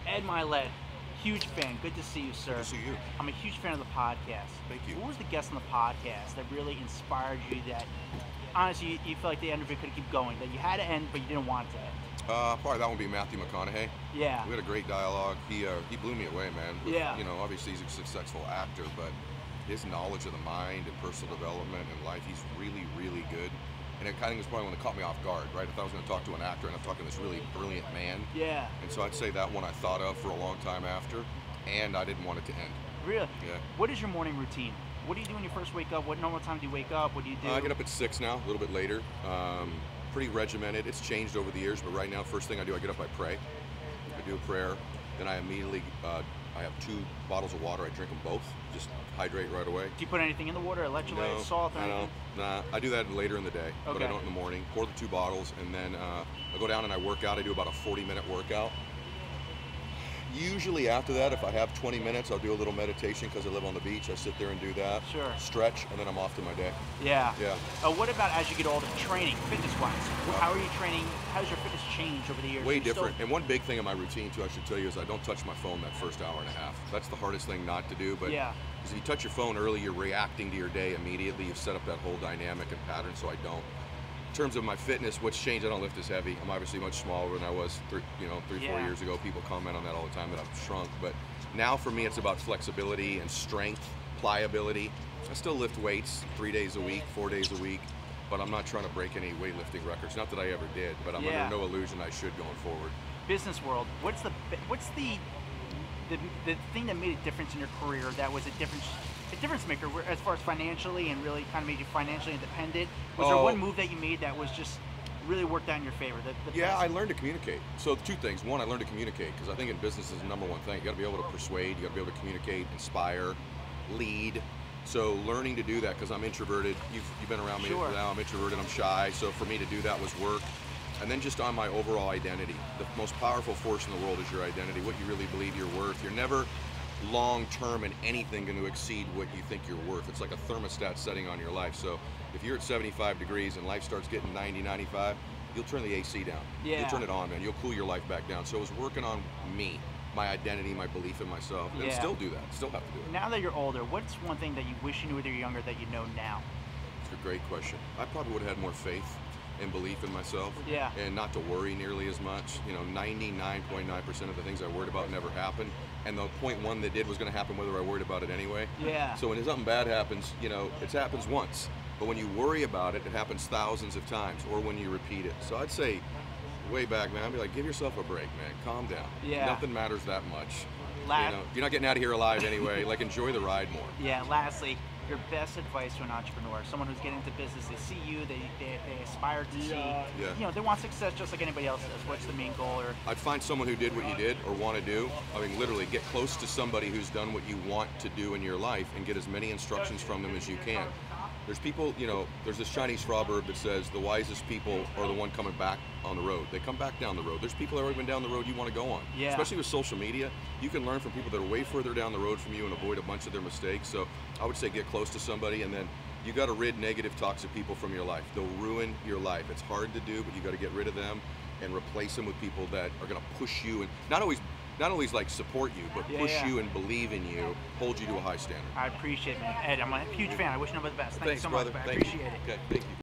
Ed Mylett, huge fan. Good to see you, sir. Good to see you. I'm a huge fan of the podcast. Thank you. Who was the guest on the podcast that really inspired you that, honestly, you felt like the interview could keep going, that you had to end, but you didn't want it to end? Probably that would be Matthew McConaughey. Yeah. We had a great dialogue. He blew me away, man. Yeah. You know, obviously he's a successful actor, but his knowledge of the mind and personal development and life, he's really, really good. And it kind of was probably when it caught me off guard, right? If I was going to talk to an actor and I'm talking to this really brilliant man. Yeah. And so I'd say that one I thought of for a long time after, and I didn't want it to end. Really? Yeah. What is your morning routine? What do you do when you first wake up? What normal time do you wake up? What do you do? I get up at 6 now, a little bit later. Pretty regimented. It's changed over the years, but right now, first thing I do, I get up, I pray. I do a prayer. Then I immediately, I have 2 bottles of water. I drink them both. Just hydrate right away. Do you put anything in the water? Electrolytes, No, salt, or I anything? don't. Nah, I do that later in the day, but Okay. I don't in the morning. Pour the 2 bottles, and then I go down and I work out. I do about a 40-minute workout. Usually after that, if I have 20 minutes, I'll do a little meditation because I live on the beach. I sit there and do that. Sure. Stretch, and then I'm off to my day. Yeah. Yeah. What about as you get older, training, fitness-wise? How are you training? How has your fitness changed over the years? Way Are you still- different. And one big thing in my routine too, I should tell you, is I don't touch my phone that first hour and a half. That's the hardest thing not to do. But Yeah. because if you touch your phone early, you're reacting to your day immediately. You've set up that whole dynamic and pattern, so I don't. In terms of my fitness, what's changed, I don't lift as heavy. I'm obviously much smaller than I was 3, 4 Yeah. years ago. People comment on that all the time that I've shrunk. But now for me, it's about flexibility and strength, pliability. I still lift weights 3 days a week, 4 days a week, but I'm not trying to break any weightlifting records. Not that I ever did, but I'm Yeah. under no illusion I should going forward. Business world, what's the thing that made a difference in your career, that was a difference maker as far as financially, and really kind of made you financially independent? Was there one move that you made that was just really worked out in your favor? Yeah, I learned to communicate. So 2 things. One, I learned to communicate, because I think in business is the #1 thing. You got to be able to persuade, you got to be able to communicate, inspire, lead. So learning to do that, because I'm introverted. You've been around me Sure. now. I'm introverted, I'm shy. So for me to do that was work. And then just on my overall identity. The most powerful force in the world is your identity, what you really believe you're worth. You're never long-term in anything going to exceed what you think you're worth. It's like a thermostat setting on your life. So if you're at 75 degrees and life starts getting 90, 95, you'll turn the AC down. Yeah. You'll turn it on, man. You'll cool your life back down. So it was working on me, my identity, my belief in myself, and Yeah. still do that. Still have to do it. Now that you're older, what's one thing that you wish you knew when you were younger that you know now? It's a great question. I probably would have had more faith and belief in myself, Yeah. and not to worry nearly as much. 99.9% of the things I worried about never happened, and the 0.1 that did was going to happen whether I worried about it anyway. Yeah. So when something bad happens, it happens once, but when you worry about it, it happens thousands of times, or when you repeat it. So I'd say, way back, man, I'd be like, give yourself a break, man. Calm down. Yeah. Nothing matters that much. La- You're not getting out of here alive anyway. Like, enjoy the ride more. Yeah, lastly, your best advice to an entrepreneur, someone who's getting into business, they see you, they aspire to see, Yeah. They want success just like anybody else does. What's the main goal? Or I'd find someone who did what you did or want to do. I mean, literally, get close to somebody who's done what you want to do in your life and get as many instructions from them as you can. There's people, there's this Chinese proverb that says the wisest people are the one coming back on the road. They come back down the road. There's people that have already been down the road you want to go on. Yeah. Especially with social media, you can learn from people that are way further down the road from you and avoid a bunch of their mistakes. So I would say get close to somebody, and then you got to rid negative, toxic people from your life. They'll ruin your life. It's hard to do, but you got to get rid of them and replace them with people that are going to push you, and not always like support you, but push you and believe in you, hold you to a high standard. I appreciate it, man. Ed, I'm a huge fan. I wish you nothing but the best. Thank you Thanks, so brother. much, man. I Thank appreciate you. it. Okay, thank you.